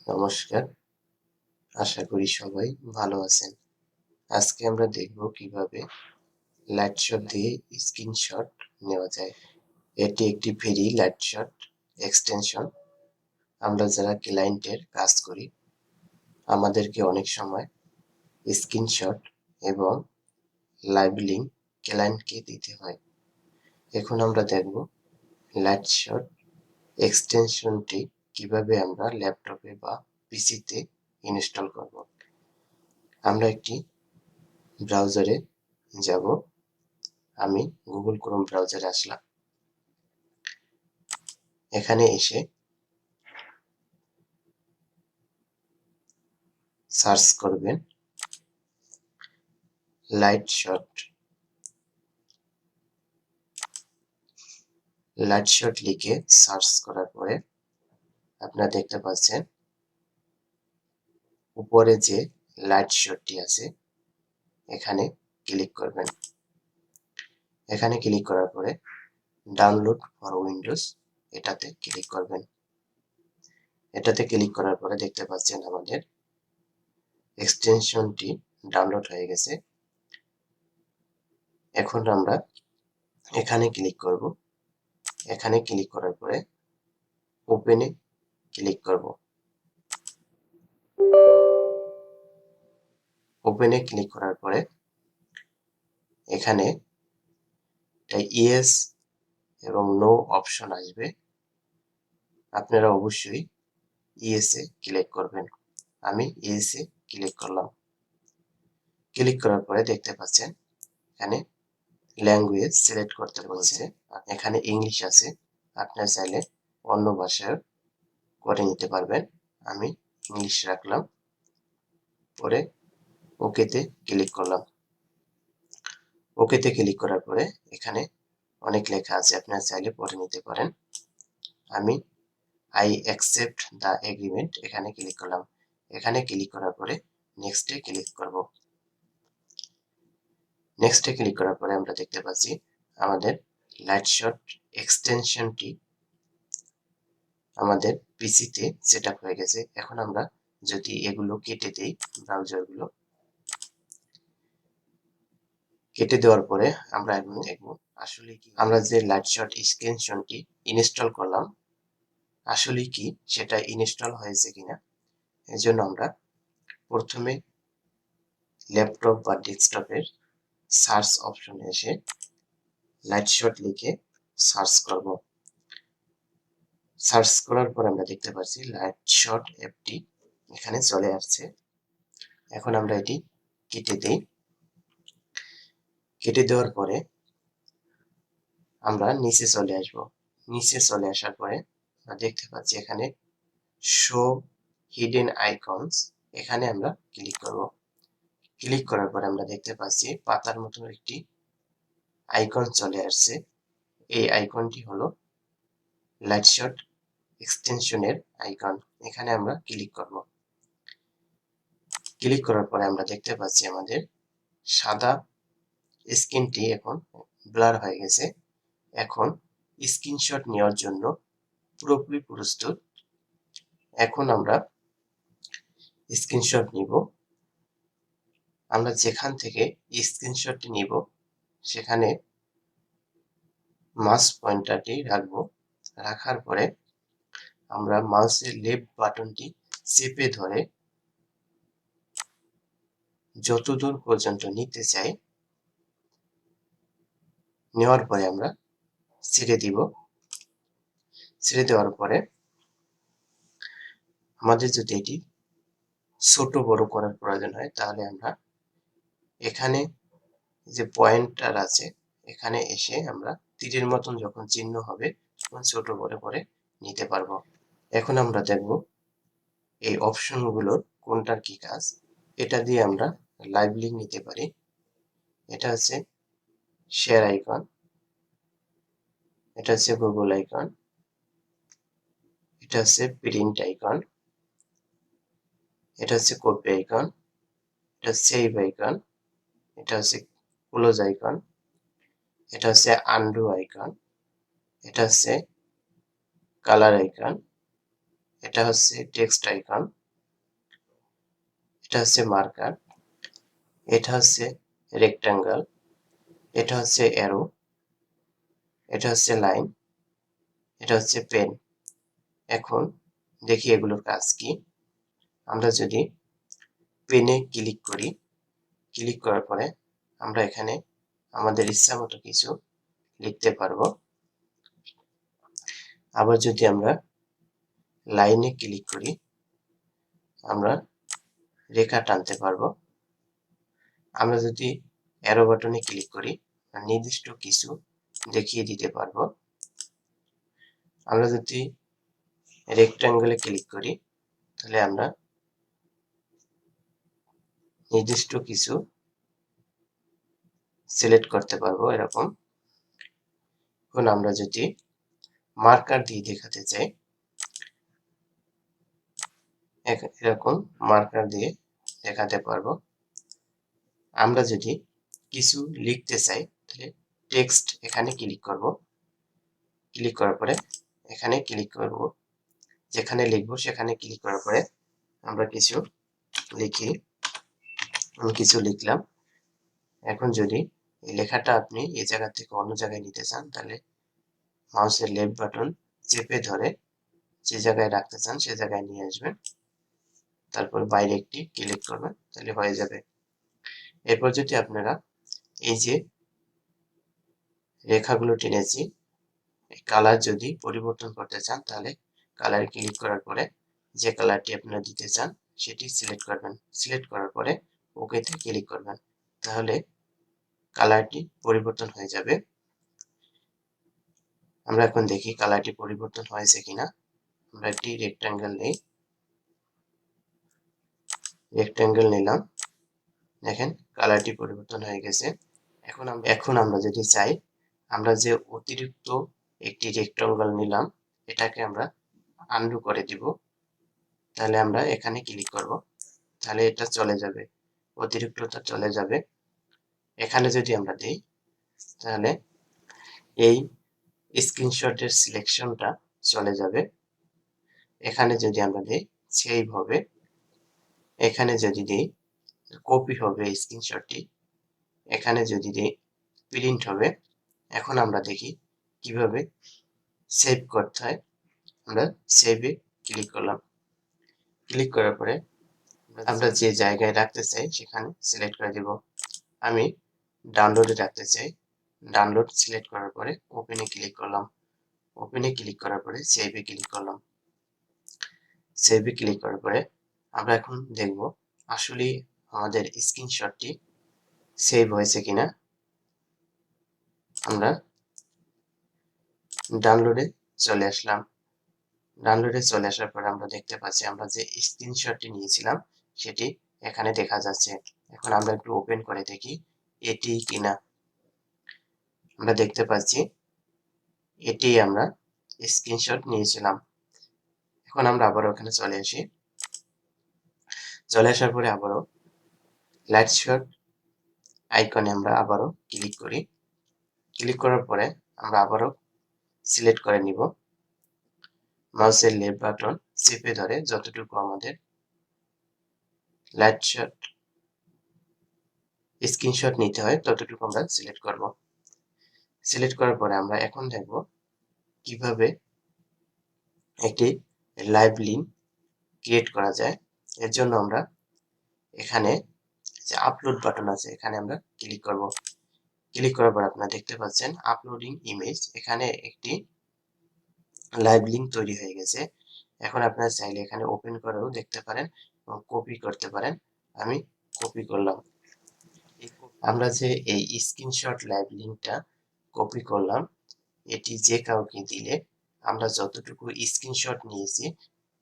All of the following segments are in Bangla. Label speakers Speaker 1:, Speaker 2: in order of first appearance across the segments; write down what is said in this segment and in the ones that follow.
Speaker 1: নমস্কার, আশা করি সবাই ভালো আছেন। আজকে আমরা দেখব কিভাবে লাইটশট দিয়ে স্ক্রিনশট নেওয়া যায়। এটি একটি ফ্রি লাইটশট এক্সটেনশন। আমরা যারা ক্লায়েন্টের কাজ করি, আমাদেরকে অনেক সময় স্ক্রিনশট এবং লাইভ লিঙ্ক ক্লায়েন্টকে দিতে হয়। এখন আমরা দেখব লাইটশট এক্সটেনশনটি কিভাবে আমরা ল্যাপটপে বা পিসিতে ইনস্টল করব। আমরা একটি ব্রাউজারে যাব। আমি গুগল ক্রোম ব্রাউজারে আসলাম। এখানে এসে সার্চ করবেন লাইটশট। লাইটশট লিখে সার্চ করার পরে আপনারা দেখতে পাচ্ছেন উপরে যে লাইটশটটি আছে এখানে ক্লিক করবেন। এখানে ক্লিক করার পরে ডাউনলোড ফর উইন্ডোজ এটাতে ক্লিক করবেন। এটাতে ক্লিক করার পরে দেখতে পাচ্ছেন আমাদের এক্সটেনশনটি ডাউনলোড হয়ে গেছে। এখন আমরা এখানে ক্লিক করব। এখানে ক্লিক করার পরে ওপেনে ক্লিক করব। ওপেনে ক্লিক করার পরে এখানে ইয়েস এবং নো অপশন আসবে। আপনারা অবশ্যই ইয়েসে ক্লিক করবেন। আমি ইয়েসে ক্লিক করলাম। ক্লিক করার পরে দেখতে পাচ্ছেন এখানে ল্যাঙ্গুয়েজ সিলেক্ট করতে বলছে। এখানে ইংলিশ আছে, আপনারা চাইলে অন্য ভাষায় করে নিতে পারবেন। আমি ইংলিশ রাখলাম, পরে ওকেতে ক্লিক করলাম। ওকেতে ক্লিক করার পরে এখানে অনেক লেখা আছে, আপনারা চাইলে পড়ে নিতে পারেন। আমি আই অ্যাকসেপ্ট দ্য এগ্রিমেন্ট এখানে ক্লিক করলাম। এখানে ক্লিক করার পরে নেক্সটে ক্লিক করব। নেক্সটে ক্লিক করার পরে আমরা দেখতে পাচ্ছি আমাদের লাইটশট এক্সটেনশনটি আমাদের পিসিতে সেট আপ হয়ে গেছে। এখন আমরা যদি এগুলো কেটে দেই, ব্রাউজারগুলো কেটে দেওয়ার পরে আমরা এখন দেখব আসলে কি আমরা যে লাইটশট এক্সটেনশনটি ইনস্টল করলাম আসলে কি সেটা ইনস্টল হয়েছে কিনা। এর জন্য আমরা প্রথমে ল্যাপটপ বা ডেস্কটপের সার্চ অপশনে এসে লাইটশট লিখে সার্চ করব। সার্চ করার পর আমরা দেখতে পাচ্ছি লাইটশট অ্যাপটি এখানে চলে আসছে। এখন আমরা এটি কেটে দেই। কেটে দেওয়ার পরে আমরা নিচে চলে আসব। নিচে চলে আসার পরে আমরা দেখতে পাচ্ছি এখানে শো হিডেন আইকনস এখানে আমরা ক্লিক করব। ক্লিক করার পরে আমরা দেখতে পাচ্ছি পাতার মতো একটি আইকন চলে আসছে। এই আইকনটি হলো লাইটশট এক্সটেনশনের আইকন। এখানে আমরা ক্লিক করব। ক্লিক করার পরে আমরা দেখতে পাচ্ছি আমাদের সাদা স্ক্রিনটি এখন ব্লার হয়ে গেছে। এখন স্ক্রিনশট নেওয়ার জন্য পুরোপুরি প্রস্তুত। এখন আমরা স্ক্রিনশট নিব। আমরা যেখান থেকে স্ক্রিনশটটি নিব সেখানে মাউস পয়েন্টারটি রাখবো। রাখার পরে আমরা মাউসের লেফট বাটনটি চেপে ধরে যতদূর পর্যন্ত নিতে চাই নেওয়ার পরে আমরা ছেড়ে দিব। ছেড়ে দেওয়ার পরে আমাদের যদি এটি ছোট বড় করার প্রয়োজন হয় তাহলে আমরা এখানে যে পয়েন্টার আছে এখানে এসে আমরা তীরের মতন যখন চিহ্ন হবে তখন ছোট বড় করে নিতে পারবো। এখন আমরা দেখব এই অপশনগুলোর কোনটার কি কাজ। এটা দিয়ে আমরা লাইভ লিঙ্ক নিতে পারি। এটা হচ্ছে শেয়ার আইকন, এটা হচ্ছে গুগল আইকন, এটা হচ্ছে প্রিন্ট আইকন, এটা হচ্ছে কপি আইকন, এটা সেভ আইকন, এটা হচ্ছে ক্লোজ আইকন, এটা হচ্ছে আনডু আইকন, এটা হচ্ছে কালার আইকন, এটা হচ্ছে টেক্সট আইকন, এটা হচ্ছে মার্কার, এটা হচ্ছে রেক্ট্যাঙ্গেল, এটা হচ্ছে অ্যারো, এটা হচ্ছে লাইন, এটা হচ্ছে পেন। এখন দেখি এগুলোর কাজ কি। আমরা যদি পেনে ক্লিক করি, ক্লিক করার পরে আমরা এখানে আমাদের ইচ্ছা মতো কিছু লিখতে পারবো। আবার যদি আমরা লাইনে ক্লিক করি, আমরা রেখা টানতে পারবো। আমরা যদি অ্যারো বাটনে ক্লিক করি, নির্দিষ্ট কিছু দেখিয়ে দিতে পারবো। আমরা যদি রেক্ট্যাঙ্গেলে ক্লিক করি, তাহলে আমরা নির্দিষ্ট কিছু সিলেক্ট করতে পারবো এরকম। এখন আমরা যদি মার্কার দিয়ে দেখাতে চাই, এরকম মার্কার দিয়ে দেখাতে পারবো। আমরা যদি কিছু লিখতে চাই, তাহলে টেক্সট এখানে ক্লিক করব, ক্লিক করার পরে এখানে ক্লিক করব, যেখানে লিখবো সেখানে ক্লিক করার পরে আমরা কিছু লিখি। আমি কিছু লিখলাম। এখন যদি এই লেখাটা আপনি এই জায়গা থেকে অন্য জায়গায় নিতে চান, তাহলে মাউসের লেফট বাটন চেপে ধরে যে জায়গায় রাখতে চান সে জায়গায় নিয়ে আসবেন, তারপর বাইরে একটি ক্লিক করবেন, তাহলে হয়ে যাবে। এরপর যদি আপনারা এই যে রেখাগুলো টেনেছি, কালার যদি পরিবর্তন করতে চান, তাহলে কালারে ক্লিক করার পরে যে কালারটি আপনারা দিতে চান সেটি সিলেক্ট করবেন। সিলেক্ট করার পরে ওকেতে ক্লিক করবেন, তাহলে কালারটি পরিবর্তন হয়ে যাবে। আমরা এখন দেখি কালারটি পরিবর্তন হয়েছে কিনা। আমরা একটি রেক্ট্যাঙ্গেল নেই, রেক্ট্যাঙ্গেল নিলাম, দেখেন কালারটি পরিবর্তন হয়ে গেছে। এখন আমরা যদি চাই, আমরা যে অতিরিক্ত একটি রেক্ট্যাঙ্গেল নিলাম এটাকে আমরা আনডু করে দিব, তাহলে আমরা এখানে ক্লিক করব, তাহলে এটা চলে যাবে, অতিরিক্তটা চলে যাবে। এখানে যদি আমরা দিই, তাহলে এই স্ক্রিনশটের সিলেকশনটা চলে যাবে। এখানে যদি আমরা দিই সেভ হবে, এখানে যদি দিই কপি হবে স্ক্রিনশটটি, এখানে যদি দিই প্রিন্ট হবে। এখন আমরা দেখি কিভাবে সেভ করতে হয়। আমরা সেভে ক্লিক করলাম, ক্লিক করার পরে আমরা যে জায়গায় রাখতে চাই সেখানে সিলেক্ট করে দিব। আমি ডাউনলোডে রাখতে চাই, ডাউনলোড সিলেক্ট করার পরে ওপেনে ক্লিক করলাম, ওপেনে ক্লিক করার পরে সেভে ক্লিক করলাম। সেভে ক্লিক করার পরে আমরা এখন দেখব আসলে আমাদের স্ক্রিনশটটি সেভ হয়েছে কিনা। আমরা ডাউনলোডে চলে আসলাম, ডাউনলোডে চলে আসার পরে আমরা দেখতে পাচ্ছি আমরা যে স্ক্রিনশটটি নিয়েছিলাম সেটি এখানে দেখা যাচ্ছে। এখন আমরা একটু ওপেন করে দেখি এটি কিনা। আমরা দেখতে পাচ্ছি এটি আমরা স্ক্রিনশট নিয়েছিলাম। এখন আমরা আবার ওখানে চলে আসি, চলে আসার পরে আবারও লাইটশট আইকনে আমরা আবারও ক্লিক করি। ক্লিক করার পরে আমরা আবারও সিলেক্ট করে নিব, মাউসের লেফট বাটন চেপে ধরে যতটুকু আমাদের লাইটশট স্ক্রিনশট নিতে হয় ততটুকু আমরা সিলেক্ট করব। সিলেক্ট করার পরে আমরা এখন দেখব কিভাবে একটি লাইভ লিঙ্ক ক্রিয়েট করা যায়। এর জন্য আমরা এখানে যে আপলোড বাটন আছে এখানে আমরা ক্লিক করব। ক্লিক করার পর আপনারা দেখতে পাচ্ছেন আপলোডিং ইমেজ, এখানে একটি লাইভ লিঙ্ক তৈরি হয়ে গেছে। এখন আপনারা চাইলে এখানে ওপেন করেও দেখতে পারেন এবং কপি করতে পারেন। আমি কপি করলাম। আমরা যে এই স্ক্রিনশট লাইভ লিঙ্কটা কপি করলাম, এটি যে কাউকে দিলে আমরা যতটুকু স্ক্রিনশট নিয়েছি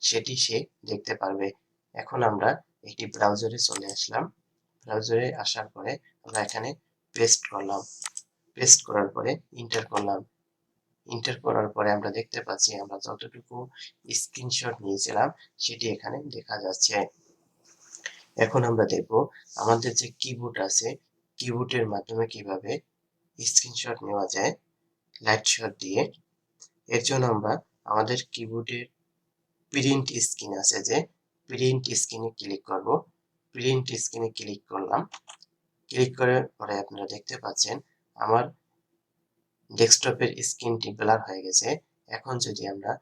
Speaker 1: সেটি সে দেখতে পারবে। এখন আমরা একটি ব্রাউজারে চলে আসলাম, ব্রাউজারে আসার পরে আমরা এখানে পেস্ট করলাম, পেস্ট করার পরে ইন্টার করলাম। ইন্টার করার পরে আমরা দেখতে পাচ্ছি আমরা যতটুকু স্ক্রিনশট নিয়েছিলাম সেটি এখানে দেখা যাচ্ছে। এখন আমরা দেখব আমাদের যে কিবোর্ড আছে কিবোর্ডের মাধ্যমে কিভাবে স্ক্রিনশট নেওয়া যায় লাইটশট দিয়ে। এর জন্য আমরা আমাদের কিবোর্ডের প্রিন্ট স্ক্রিন আছে, যে প্রিন্ট স্ক্রিনে ক্লিক করব। প্রিন্ট স্ক্রিনে ক্লিক করলাম। ক্লিক করার পরে আপনারা দেখতে পাচ্ছেন আমার ডেস্কটপের স্ক্রিনটি ব্লার হয়ে গেছে। এখন যদি আমরা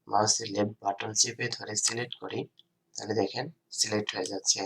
Speaker 1: মাউসের লেফট বাটন চেপে ধরে সিলেক্ট করি, তাহলে দেখেন সিলেক্ট হয়ে যাচ্ছে।